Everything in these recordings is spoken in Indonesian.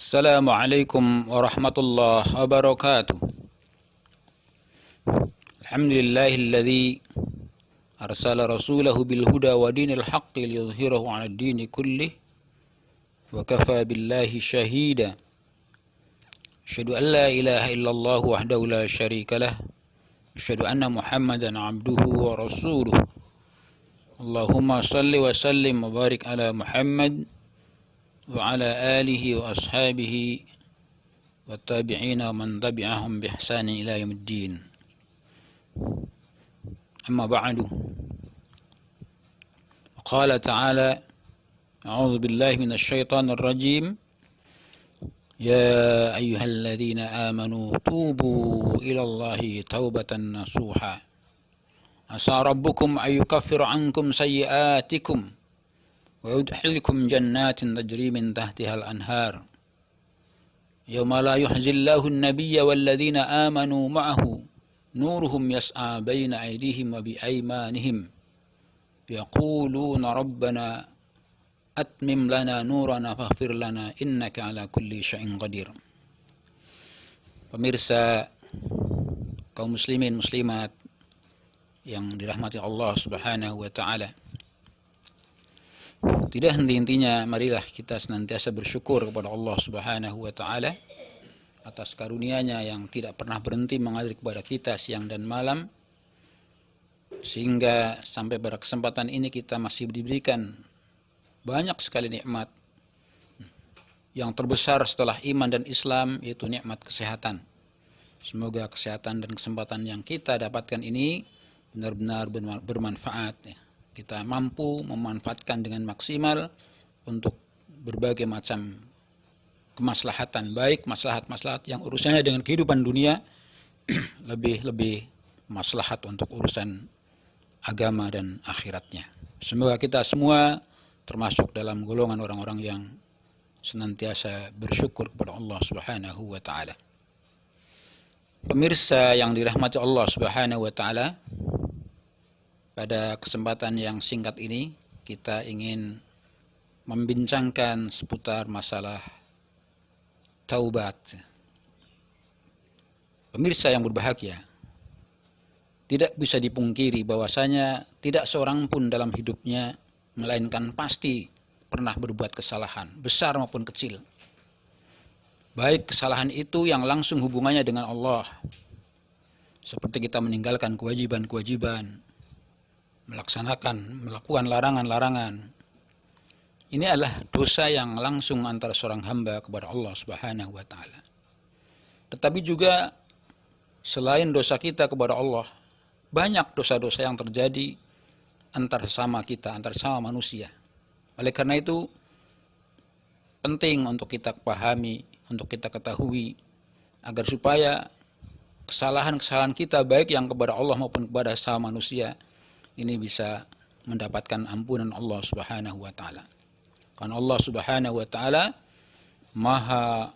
Assalamualaikum warahmatullahi wabarakatuh. Alhamdulillahilladzi arsala rasulahu bil huda wa dinil haqqi liyudhhirahu 'alad dini kullih wa kafa billahi shahida. Asyhadu an la ilaha illallah wahdahu la syarika lah. Asyhadu anna Muhammadan 'abduhu wa rasuluh. Allahumma salli wa sallim wa barik ala Muhammad wa ala alihi wa ashabihi wa tabi'ina wa man tabi'ahum bi ihsanin ila yaumiddin. Amma ba'du. Qala ta'ala a'udzu billahi minasy syaithanir rajim. Ya ayyuhalladzina amanu tubu ilallahi taubatan nasuha. Asa rabbukum ayyukaffira 'ankum sayyi'atikum wa yudkhilkum jannatin tajri min tahtiha al-anhar. Yawma la yuhzillahu an-nabiyya walladzina amanu ma'ahu nuruhum yas'a baina aydihim wa bi aymanihim yaquluna rabbana atmim lana nurana faghfir lana innaka ala kulli syai'in qadir. Pemirsa kaum muslimin muslimat yang dirahmati Allah Subhanahu wa taala, tidak henti-hentinya marilah kita senantiasa bersyukur kepada Allah Subhanahu wa taala atas karunia-Nya yang tidak pernah berhenti mengalir kepada kita siang dan malam, sehingga sampai pada kesempatan ini kita masih diberikan banyak sekali nikmat. Yang terbesar setelah iman dan Islam yaitu nikmat kesehatan. Semoga kesehatan dan kesempatan yang kita dapatkan ini benar-benar bermanfaat, ya. Kita mampu memanfaatkan dengan maksimal untuk berbagai macam kemaslahatan, baik maslahat-maslahat yang urusannya dengan kehidupan dunia, lebih maslahat untuk urusan agama dan akhiratnya. Semoga kita semua termasuk dalam golongan orang-orang yang senantiasa bersyukur kepada Allah Subhanahu wa taala. Pemirsa yang dirahmati Allah Subhanahu wa taala, pada kesempatan yang singkat ini kita ingin membincangkan seputar masalah taubat. Pemirsa yang berbahagia, tidak bisa dipungkiri bahwasanya tidak seorang pun dalam hidupnya melainkan pasti pernah berbuat kesalahan, besar maupun kecil. Baik kesalahan itu yang langsung hubungannya dengan Allah, seperti kita meninggalkan kewajiban-kewajiban, melakukan larangan-larangan. Ini adalah dosa yang langsung antara seorang hamba kepada Allah Subhanahu wa taala. Tetapi juga selain dosa kita kepada Allah, banyak dosa-dosa yang terjadi antar sesama kita, antar sesama manusia. Oleh karena itu penting untuk kita pahami, untuk kita ketahui, agar supaya kesalahan-kesalahan kita baik yang kepada Allah maupun kepada sesama manusia ini bisa mendapatkan ampunan Allah Subhanahu wa taala. Karena Allah Subhanahu wa taala Maha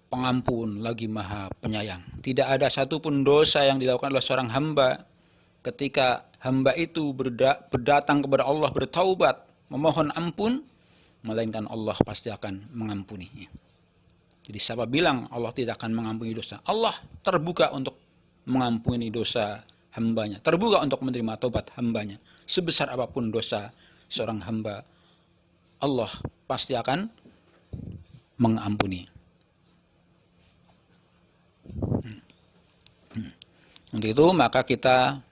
Pengampun lagi Maha Penyayang. Tidak ada satupun dosa yang dilakukan oleh seorang hamba ketika hamba itu berdatang kepada Allah, bertaubat, memohon ampun, melainkan Allah pasti akan mengampuninya. Jadi siapa bilang Allah tidak akan mengampuni dosa? Allah terbuka untuk mengampuni dosa hambanya, terbuka untuk menerima taubat hambanya. Sebesar apapun dosa seorang hamba, Allah pasti akan mengampuni. Untuk itu maka kita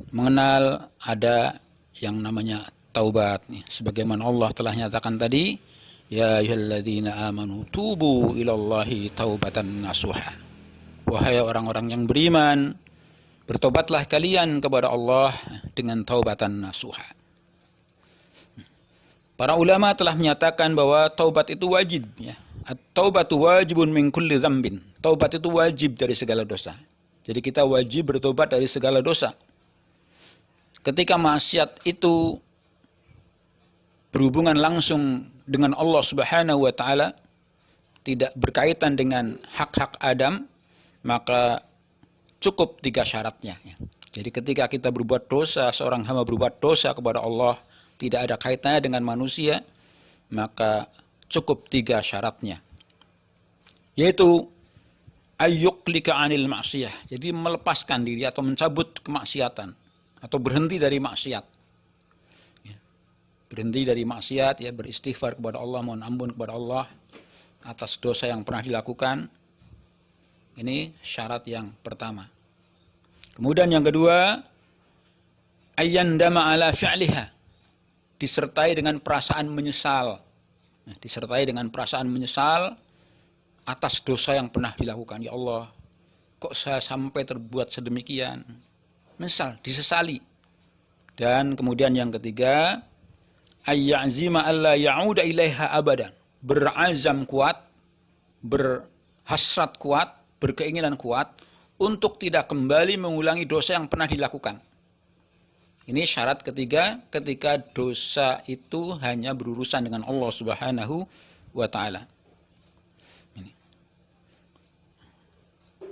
mengenal ada yang namanya taubat, sebagaimana Allah telah nyatakan tadi, ya ayyuhalladzina amanu tubu ilallahi taubatan nasuha. Wahai orang-orang yang beriman, bertobatlah kalian kepada Allah dengan taubatan nasuha. Para ulama telah menyatakan bahwa taubat itu wajib, ya. At-taubatu wajibun min kulli dzambin. Taubat itu wajib dari segala dosa. Jadi kita wajib bertobat dari segala dosa. Ketika maksiat itu berhubungan langsung dengan Allah Subhanahu wa taala, tidak berkaitan dengan hak-hak Adam, maka cukup 3 syaratnya. Jadi ketika kita berbuat dosa, seorang hamba berbuat dosa kepada Allah, tidak ada kaitannya dengan manusia, maka cukup 3 syaratnya. Yaitu ayyuqlika 'anil ma'siyah. Jadi melepaskan diri atau mencabut kemaksiatan atau berhenti dari maksiat. Ya. Berhenti dari maksiat, ya, beristighfar kepada Allah, mohon ampun kepada Allah atas dosa yang pernah dilakukan. Ini syarat yang pertama. Kemudian yang kedua, ayyandama 'ala fi'liha. Disertai dengan perasaan menyesal. Disertai dengan perasaan menyesal atas dosa yang pernah dilakukan. Ya Allah, kok saya sampai terbuat sedemikian? Menyesal, disesali. Dan kemudian yang ketiga, ayya'zima alla ya'uda ilaiha abadan. Berazam kuat, berhasrat kuat, berkeinginan kuat untuk tidak kembali mengulangi dosa yang pernah dilakukan. Ini syarat ketiga ketika dosa itu hanya berurusan dengan Allah Subhanahu wa Ta'ala.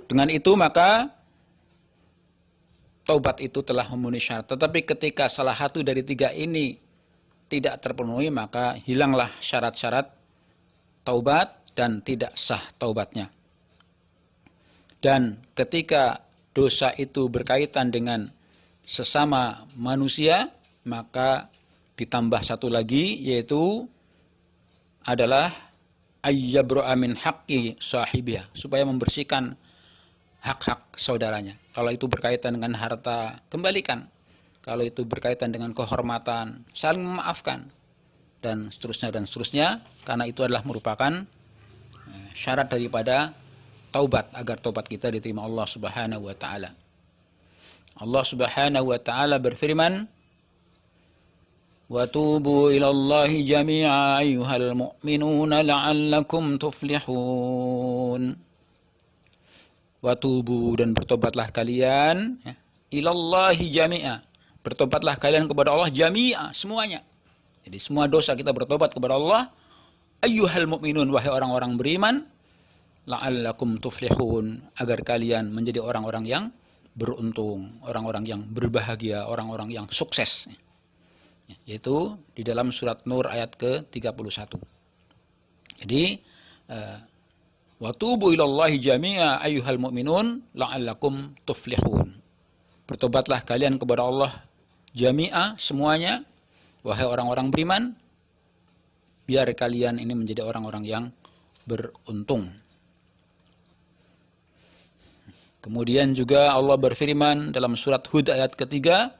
Dengan itu maka taubat itu telah memenuhi syarat. Tetapi ketika salah satu dari 3 ini tidak terpenuhi, maka hilanglah syarat-syarat taubat dan tidak sah taubatnya. Dan ketika dosa itu berkaitan dengan sesama manusia, maka ditambah satu lagi, yaitu adalah ayyabru'a min haqqi sahibiha, supaya membersihkan hak-hak saudaranya. Kalau itu berkaitan dengan harta, kembalikan. Kalau itu berkaitan dengan kehormatan, saling memaafkan. Dan seterusnya dan seterusnya, karena itu adalah merupakan syarat daripada taubat, agar taubat kita diterima Allah Subhanahu wa Ta'ala. Allah Subhanahu wa Ta'ala berfirman, wa tubu ilallahi jami'a ayyuhal mu'minuna la'allakum tuflihun. Wa tubu, dan bertobatlah kalian, ya, ilallahi jami'a, bertobatlah kalian kepada Allah jami'a, semuanya. Jadi semua dosa kita bertobat kepada Allah. Ayyuhal mu'minun, wahai orang-orang beriman, la'allakum tuflihun, agar kalian menjadi orang-orang yang beruntung, orang-orang yang berbahagia, orang-orang yang sukses. Yaitu di dalam surat Nur ayat ke-31. Jadi wa tubu ilallahi jami'a ayyuhal mu'minun la'allakum tuflihun. Bertobatlah kalian kepada Allah jami'a, semuanya, wahai orang-orang beriman, biar kalian ini menjadi orang-orang yang beruntung. Kemudian juga Allah berfirman dalam surat Hud ayat ketiga,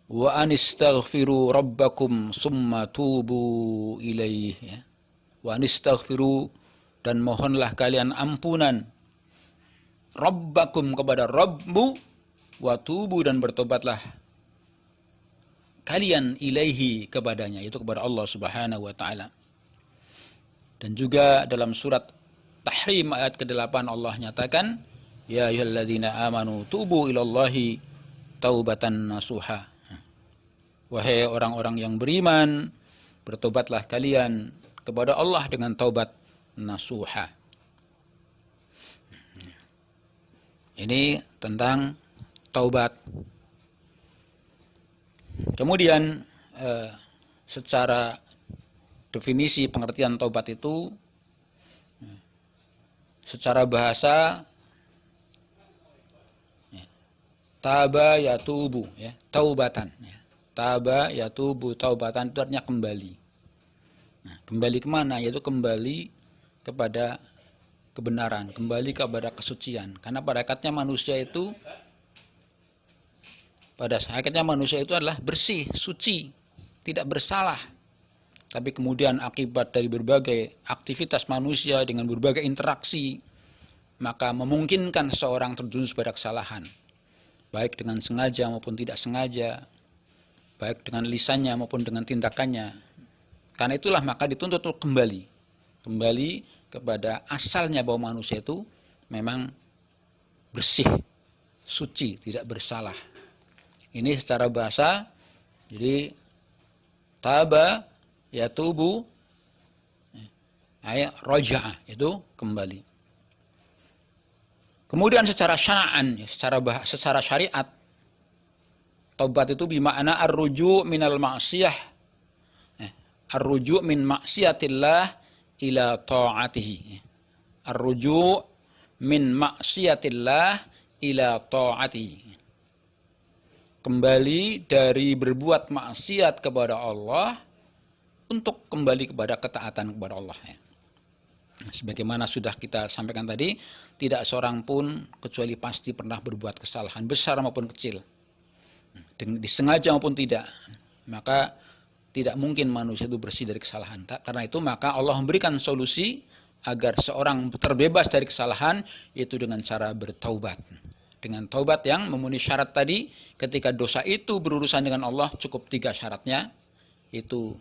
wa anistaghfiru rabbakum summa tubu ilaih. Ya. Wa anistaghfiru, dan mohonlah kalian ampunan rabbakum, kepada Rabbmu, wa tubu, dan bertobatlah kalian ilaihi, kepadanya, yaitu kepada Allah Subhanahu wa Ta'ala. Dan juga dalam surat Tahrim ayat ke-8 Allah nyatakan, ya ayyuhalladzina amanu tubu ilallahi taubatan nasuha. Wahai orang-orang yang beriman, bertobatlah kalian kepada Allah dengan taubat nasuha. Ini tentang taubat. Kemudian secara definisi pengertian taubat itu, secara bahasa, taba yatubu, ya, taubatan, ya. Taba yatubu taubatan itu artinya kembali. Nah, kembali kemana? Yaitu kembali kepada kebenaran, kembali kepada kesucian. Karena pada hakikatnya manusia itu adalah bersih, suci, tidak bersalah. Tapi kemudian akibat dari berbagai aktivitas manusia dengan berbagai interaksi, maka memungkinkan seorang terjerumus pada kesalahan. Baik dengan sengaja maupun tidak sengaja, baik dengan lisannya maupun dengan tindakannya. Karena itulah maka dituntut untuk kembali kepada asalnya, bahwa manusia itu memang bersih, suci, tidak bersalah. Ini secara bahasa. Jadi taba yatubu ayat raja'ah, itu kembali. Kemudian secara syara'an, secara syariat, taubat itu bimakna ar-ruju' minal ma'siyah, ar-ruju' min maksiatillah ila ta'atihi. Ar-ruju' min maksiatillah ila ta'atihi. Kembali dari berbuat maksiat kepada Allah untuk kembali kepada ketaatan kepada Allah. Sebagaimana sudah kita sampaikan tadi, tidak seorang pun kecuali pasti pernah berbuat kesalahan besar maupun kecil, disengaja maupun tidak. Maka tidak mungkin manusia itu bersih dari kesalahan. Karena itu maka Allah memberikan solusi agar seorang terbebas dari kesalahan, yaitu dengan cara bertaubat. Dengan taubat yang memenuhi syarat tadi, ketika dosa itu berurusan dengan Allah, cukup 3 syaratnya, yaitu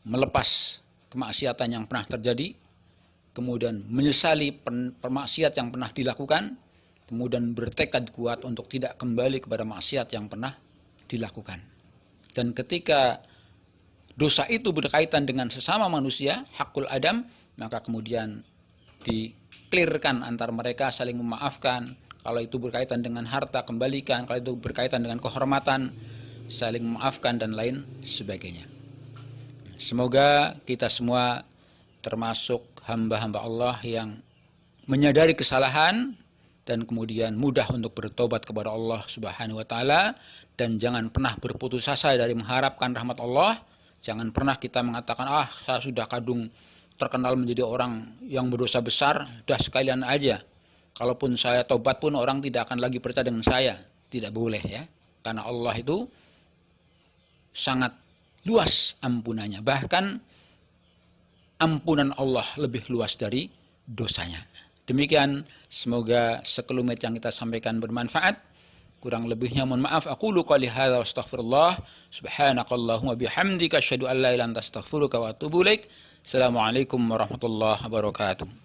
melepas kemaksiatan yang pernah terjadi, kemudian menyesali permaksiat yang pernah dilakukan, kemudian bertekad kuat untuk tidak kembali kepada maksiat yang pernah dilakukan. Dan ketika dosa itu berkaitan dengan sesama manusia, hakul adam, maka kemudian diklirkan antar mereka, saling memaafkan. Kalau itu berkaitan dengan harta, kembalikan. Kalau itu berkaitan dengan kehormatan, saling memaafkan dan lain sebagainya. Semoga kita semua termasuk hamba-hamba Allah yang menyadari kesalahan dan kemudian mudah untuk bertobat kepada Allah Subhanahu wa taala, dan jangan pernah berputus asa dari mengharapkan rahmat Allah. Jangan pernah kita mengatakan, saya sudah kadung terkenal menjadi orang yang berdosa besar, dah sekalian aja. Kalaupun saya tobat pun orang tidak akan lagi percaya dengan saya. Tidak boleh ya. Karena Allah itu sangat luas ampunannya. Bahkan ampunan Allah lebih luas dari dosanya. Demikian, semoga sekelumit yang kita sampaikan bermanfaat. Kurang lebihnya mohon maaf. Aqulu qouli hadza wa astaghfirullah. Subhanakallahumma bihamdika asyhadu an la ilaha illa anta astaghfiruka wa atubu ilaik. Assalamualaikum warahmatullahi wabarakatuh.